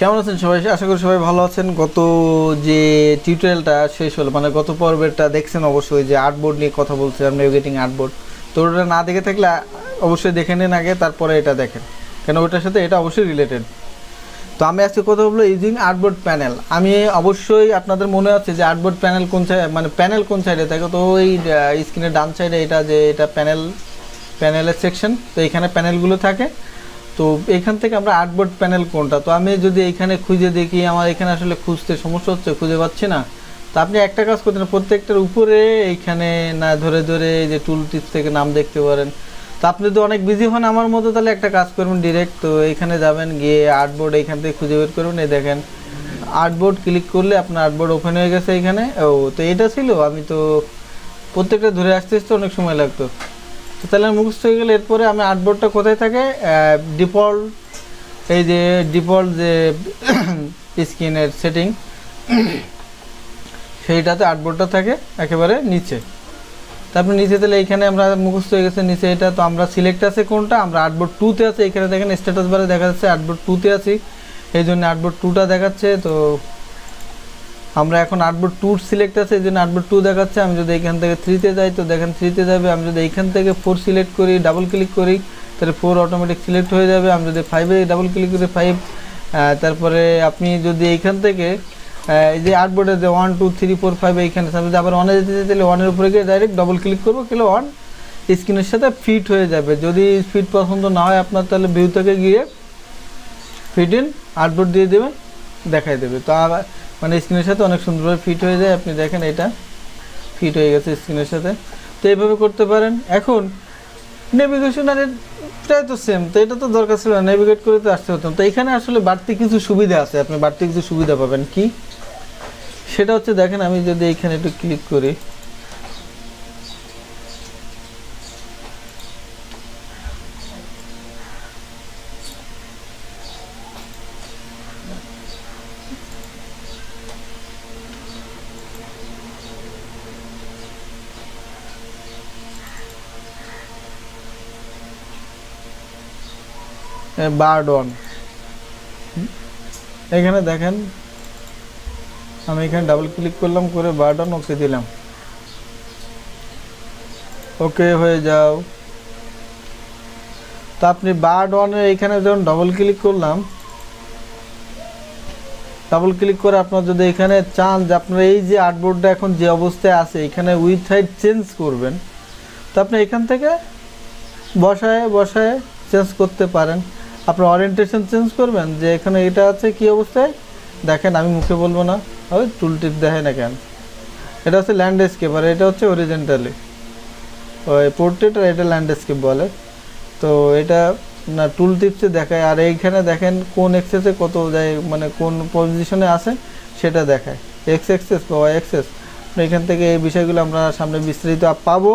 কেমন আছেন সবাই? আশা করি সবাই ভালো আছেন। গত যে টিউটোরিয়ালটা শেষ হলো, মানে গত পর্বেরটা দেখছেন অবশ্যই, যে আর্টবোর্ড নিয়ে কথা বলছিলাম, নেভিগেটিং আর্টবোর্ড। তো ওটা না দেখে থাকলে অবশ্যই দেখে নিন আগে, তারপরে এটা দেখেন, কেন ওটার সাথে এটা অবশ্যই রিলেটেড। তো আমি আজকে কথা বলবো ইউজিং আর্টবোর্ড প্যানেল। আমি অবশ্যই আপনাদের মনে আছে যে আর্টবোর্ড প্যানেল কোন সাইড, মানে প্যানেল কোন সাইডে থাকে। তো ওই স্ক্রিনের ডান সাইডে এটা, যে এটা প্যানেলের সেকশন। তো এখানে প্যানেলগুলো থাকে। তো এখান থেকে আমরা আর্টবোর্ড প্যানেল কোনটা, তো আমি যদি এইখানে খুঁজে দেখি, আমার এখানে আসলে খুঁজতে সমস্যা হচ্ছে, খুঁজে পাচ্ছি না। তো আপনি একটা কাজ করতেন, প্রত্যেকটার উপরে এইখানে না ধরে ধরে এই যে টুল টিপস থেকে নাম দেখতে পারেন। তো আপনি যদি অনেক বিজি হন আমার মতো, তাহলে একটা কাজ করবেন, ডিরেক্ট তো এইখানে যাবেন, গিয়ে আর্টবোর্ড এইখান থেকে খুঁজে বের করবেন। এই দেখেন আর্টবোর্ড ক্লিক করলে আপনার আর্টবোর্ড ওপেন হয়ে গেছে এখানে। ও তো এটা ছিল, আমি তো প্রত্যেকটা ধরে আসতে আসতে অনেক সময় লাগতো। তো তাহলে মুখস্থ হয়ে গেলে এরপরে আমি আর্টবোর্ডটা কোথায় থাকে, ডিফল্ট, এই যে ডিফল্ট যে স্ক্রিনের সেটিং, সেইটাতে আর্টবোর্ডটা থাকে একেবারে নিচে। তারপরে নিচে তাহলে এইখানে আমরা মুখস্থ হয়ে গেছে নিচে এটা। তো আমরা সিলেক্ট আছে কোনটা, আমরা আর্টবোর্ড 2-তে আছে। এখানে দেখেন স্ট্যাটাস বারে দেখা যাচ্ছে আর্টবোর্ড 2-তে আছি, এই জন্য আর্টবোর্ড 2টা দেখাচ্ছে। তো আমরা এখন আর্টবোর্ড 2 সিলেক্ট আছে, এই জন্য আর্টবোর্ড 2 দেখাচ্ছে। আমি যদি এখান থেকে 3-তে যাই, তো দেখেন 3-তে যাবে। আমি যদি এইখান থেকে 4 সিলেক্ট করি, ডাবল ক্লিক করি, তাহলে 4 অটোমেটিক সিলেক্ট হয়ে যাবে। আমি যদি 5-এ ডাবল ক্লিক করি 5। তারপরে আপনি যদি এইখান থেকে এই যে আর্টবোর্ডে যে 1 2 3 4 5 এইখানে যদি আবার 1-এ যেতে চাই, তাহলে 1-এর উপরে গিয়ে ডাইরেক্ট ডবল ক্লিক করবো, তাহলে 1 স্ক্রিনের সাথে ফিট হয়ে যাবে। যদি ফিট পছন্দ না হয় আপনার, তাহলে ভিউ থেকে গিয়ে ফিট ইন আর্টবোর্ড দিয়ে দেবেন, দেখাই দেবে। তো মানে স্ক্রিনের সাথে অনেক সুন্দরভাবে ফিট হয়ে যায়। আপনি দেখেন এটা ফিট হয়ে গেছে স্ক্রিনের সাথে। তো এইভাবে করতে পারেন। এখন নেভিগেশন আর এটাই তো সেম, তো এটা তো দরকার ছিল না, নেভিগেট করে তো আসতে হতো। তো এখানে আসলে বাড়তি কিছু সুবিধা আছে, আপনি বাড়তি কিছু সুবিধা পাবেন। কি সেটা হচ্ছে, দেখেন আমি যদি এইখানে একটু ক্লিক করি, বার্ড অন, এখানে দেখেন আমি এখানে ডাবল ক্লিক করলাম, করে বার্ড অন ওকে দিলাম, ওকে হয়ে যাও। তো আপনি বার্ড অনের এখানে যখন ডাবল ক্লিক করলাম, ডাবল ক্লিক করে আপনার যদি এখানে চান যে আপনার এই যে আর্টবোর্ডটা এখন যে অবস্থায় আছে, এখানে উইথ হাইট চেঞ্জ করবেন, তো আপনি এখান থেকে বসায় বসায় চেঞ্জ করতে পারেন। আপনার ওরিয়েন্টেশন চেঞ্জ করবেন, যে এখানে এটা আছে কি অবস্থায়, দেখেন আমি মুখে বলবো না, ওই টুল টিপ দেখে না কেন। এটা হচ্ছে ল্যান্ডস্কেপ, আর এটা হচ্ছে অরিজেন্টালি ওই পোর্ট্রেট, আর এটা ল্যান্ডস্কেপ বলে। তো এটা না টুল টিপসে দেখায়, আর এইখানে দেখেন কোন এক্সেসে কত যায়, মানে কোন পজিশনে আছে সেটা দেখায়, এক্স এক্সেস বা ওয়াই এক্সেস। এখান থেকে এই বিষয়গুলো আমরা সামনে বিস্তারিত পাবো।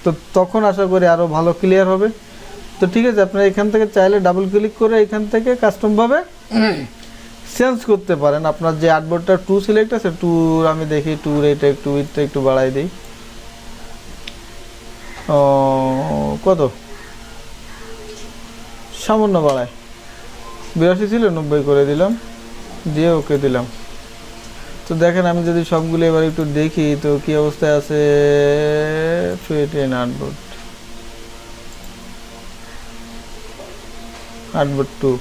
তো তখন আশা করি আরও ভালো ক্লিয়ার হবে। তো ঠিক আছে, আপনারা এখান থেকে চাইলে ডাবল ক্লিক করে এখান থেকে কাস্টমভাবে চেঞ্জ করতে পারেন। আপনার যে আর্টবোর্ডটা 2 সিলেক্ট আছে, 2 আমি দেখি 2 এটা একটু উইথটা একটু বাড়াই দিই, কত সামান্য বাড়ায়, 82 ছিল 90 করে দিলাম, দিয়ে ওকে দিলাম। তো দেখেন আমি যদি সবগুলো এবার একটু দেখি, তো কি অবস্থায় আছে ফিট ইন আর্টবোর্ড, আর্টবোর্ড 2।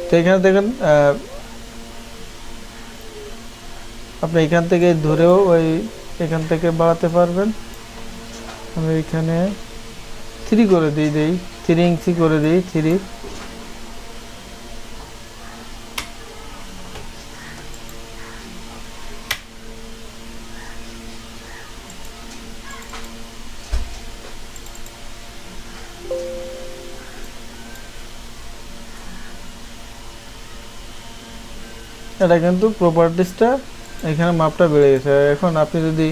তো এখানে দেখেন আপনি এখান থেকে ধরেও ওই এখান থেকে বাড়াতে পারবেন। আমি এখানে 3 করে দিই 3 ইঞ্চি করে দিই 3। এটা কিন্তু প্রপার্টিসটা এখানে মাপটা বেড়ে গেছে। এখন আপনি যদি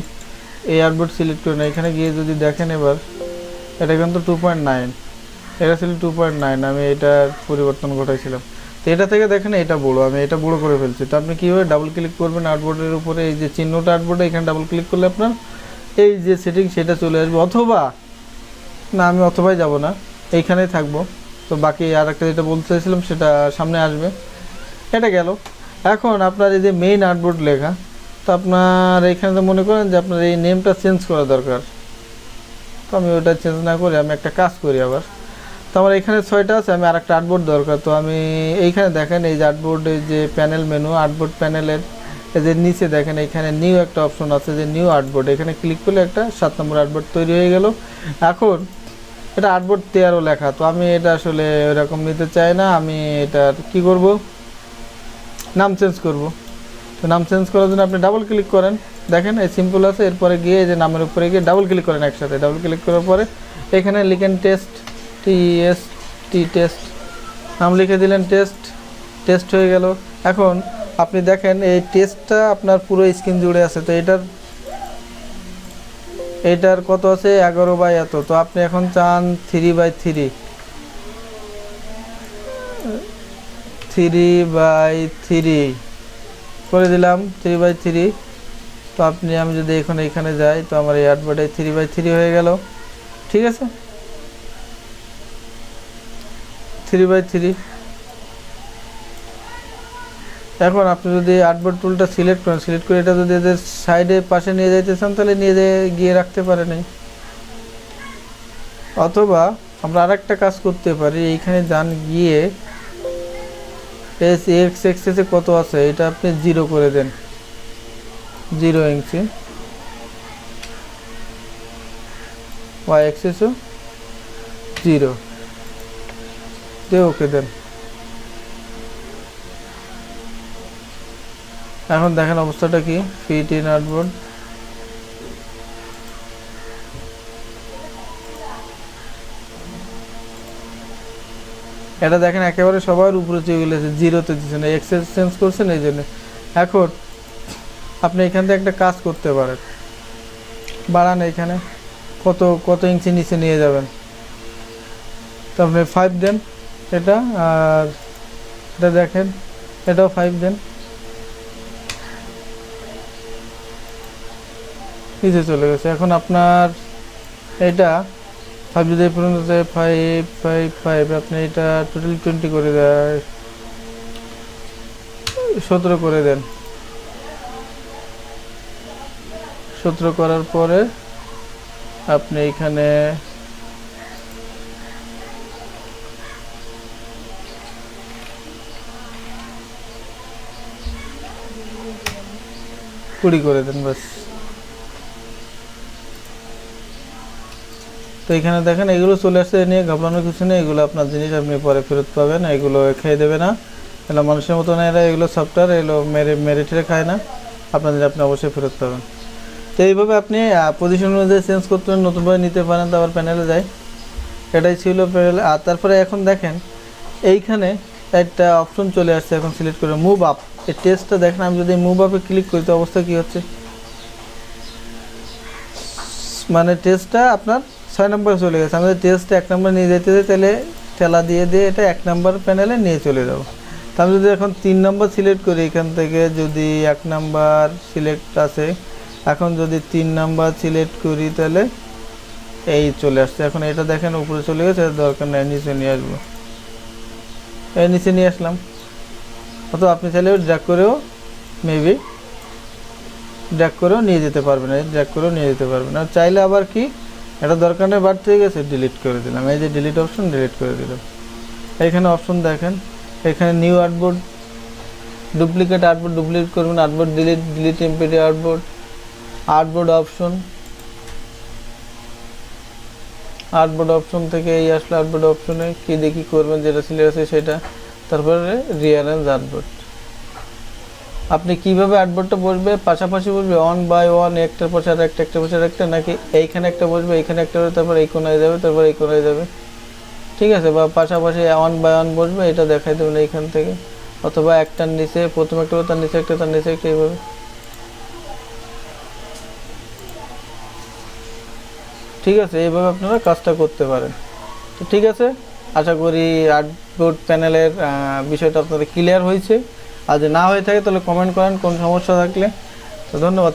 এই আর্টবোর্ড সিলেক্ট করেন, এখানে গিয়ে যদি দেখেন, এবার এটা কিন্তু 2.9, এটা ছিল 2.9, আমি এটার পরিবর্তন ঘটাইছিলাম। তো এটা থেকে দেখেন এটা বড়ো, আমি এটা বড়ো করে ফেলছি। তো আপনি কীভাবে ডাবল ক্লিক করবেন আর্টবোর্ডের উপরে, এই যে চিহ্নটা আর্টবোর্ডে, এখানে ডাবল ক্লিক করলে আপনার এই যে সেটিং সেটা চলে আসবে। অথবা না, আমি অথবাই যাব না, এইখানেই থাকবো। তো তো বাকি আর একটা যেটা বলতে চাইছিলাম সেটা সামনে আসবে। এটা গেল। এখন আপনার এই যে মেইন আর্টবোর্ড লেখা, তো আপনার এখানে তো মনে করেন যে আপনার এই নেমটা চেঞ্জ করা দরকার। তো আমি ওটা চেঞ্জ না করে আমি একটা কাজ করি আবার। তো আমার এখানে 6টা আছে, আমি আর একটা আর্টবোর্ড দরকার। তো আমি এইখানে দেখেন এই যে আর্টবোর্ডের যে প্যানেল মেনু, আর্টবোর্ড প্যানেলের এই যে নিচে দেখেন এখানে নিউ একটা অপশন আছে যে নিউ আর্টবোর্ড, এখানে ক্লিক করলে একটা 7 নম্বর আর্টবোর্ড তৈরি হয়ে গেল। এখন এটা আর্টবোর্ড 13 লেখা, তো আমি এটা আসলে এরকম নিতে চাই না। আমি এটার কি করব, নাম চেঞ্জ করব। তো নাম চেঞ্জ করার জন্য আপনি ডাবল ক্লিক করেন, দেখেন এই সিম্পল আছে। এরপরে গিয়ে এই যে নামের উপরে গিয়ে ডাবল ক্লিক করেন একসাথে। ডাবল ক্লিক করার পরে এখানে লিখেন টেস্ট, টেস্ট, নাম লিখে দিলেন টেস্ট। টেস্ট হয়ে গেল। এখন আপনি দেখেন এই টেস্টটা আপনার পুরো স্ক্রিন জুড়ে আছে। তো এটার কত আছে 11 বাই এত। তো আপনি এখন চান 3/3 করে দিলাম 3/3। তো আমি যদি এখানে যাই, তো আমার এই আর্টবোর্ডে 3/3 হয়ে গেল। ঠিক আছে, 3/3। এখন আপনি যদি আর্টবোর্ড টুলটা সিলেক্ট করেন, সিলেক্ট করে এটা যদি এদের সাইডে পাশে নিয়ে যাইতে চান তাহলে নিয়ে গিয়ে রাখতে পারেন। অথবা আমরা আরেকটা কাজ করতে পারি, এইখানে যান, গিয়ে এক্স এক্সেসে কত আছে এটা আপনি 0 করে দেন, 0 ইঞ্চি। ওয়াই এক্সেসও 0 দিয়ে ওকে দেন। এখন দেখেন অবস্থাটা কি, ফিট ইন আর্টবোর্ড। এটা দেখেন একেবারে সবার উপরে চলে গেছে, 0-তে দিচ্ছেন, এক্সেস চেঞ্জ করছেন এই জন্য। এখন আপনি এখান থেকে একটা কাজ করতে পারেন, বাড়ান এখানে কত ইঞ্চি নিচে নিয়ে যাবেন। তো আপনি 5 দেন এটা, আর এটা দেখেন এটাও 5 দেন, নিচে চলে গেছে। এখন আপনার এটা 5 যদি পর্যন্ত 5 আপনি এটা টোটাল 20 করে দেয়, 17 করে দেন। 17 করার পরে আপনি এখানে কুড়ি করে দেন, বাস। তো এখানে দেখেন এগুলো চলে আসছে, নিয়ে ঘাবড়ানোর কিছু নেই। এগুলো আপনার জিনিস, আপনি পরে ফেরত পাবেন। এগুলো খেয়ে দেবে না, এগুলো মানুষের মতো না, এগুলো সফটওয়্যার, এগুলো মেরে খায় না। আপনি অবশ্যই ফেরত পাবেন। তো এইভাবে আপনি পজিশন অনুযায়ী চেঞ্জ করতে পারেন, নতুনভাবে নিতে পারেন। তো আবার প্যানেলে যাই, এটাই ছিল প্যানেল। আর তারপরে এখন দেখেন এইখানে একটা অপশন চলে আসছে, এখন সিলেক্ট করে মুভ আপ। এই টেস্টটা দেখেন, আমি যদি মুভ আপে ক্লিক করি তো অবস্থা কী হচ্ছে, মানে টেস্টটা আপনার 6 নম্বরে চলে গেছে। আমি যদি টেস্টটা 1 নম্বরে নিয়ে যেতে চাই তাহলে ঠেলা দিয়ে এটা 1 নম্বর প্যানেলে নিয়ে চলে যাব। তো আমি যদি এখন 3 নম্বর সিলেক্ট করি, এখান থেকে যদি 1 নম্বর সিলেক্ট আছে, এখন যদি 3 নম্বর সিলেক্ট করি তাহলে এই চলে আসছে। এখন এটা দেখেন উপরে চলে গেছে, দরকার নেই, নিচে নিয়ে আসবো। এই নিচে নিয়ে আসলাম। অথবা আপনি চাইলে ড্র্যাগ করেও মেবি ড্র্যাগ করেও নিয়ে যেতে পারবেন, আর চাইলে আবার কি, এটা দরকার নেই, বাড়তে হয়ে গেছে, ডিলিট করে দিলাম। এই যে ডিলিট অপশন, ডিলিট করে দিলাম। এইখানে অপশন দেখেন, এখানে new artboard, duplicate artboard duplicate করবেন, artboard delete MPD artboard option থেকে এই আসলে আর্টবোর্ড অপশনে কি দেখি করবেন, যেটা সিলেক্ট আছে সেটা। তারপরে রিঅ্যারেঞ্জ আর্টবোর্ড। আপনি কিভাবে আর্টবোর্ডটা বসবে, পাশাপাশি বসবে 1 বাই 1, একটার পর একটার পর একটা, নাকি এইখানে একটা বসবে, এইখানে একটা, তারপর এই কোনায় যাবে, তারপর এই কোনায় যাবে, ঠিক আছে, বা পাশাপাশি 1 বাই 1 বসবে, এটা দেখাই দেবেন এইখান থেকে। অথবা একটার নিচে প্রথম একটা, তার নিচে একটা, তার নিচে একটা, এইভাবে। ঠিক আছে, এইভাবে আপনারা কাজটা করতে পারেন। তো ঠিক আছে, আশা করি আর্টবোর্ড প্যানেলের বিষয়টা আপনাদের ক্লিয়ার হয়েছে। আর যদি না হয়ে থাকে তাহলে কমেন্ট করেন কোন সমস্যা থাকলে। তো ধন্যবাদ।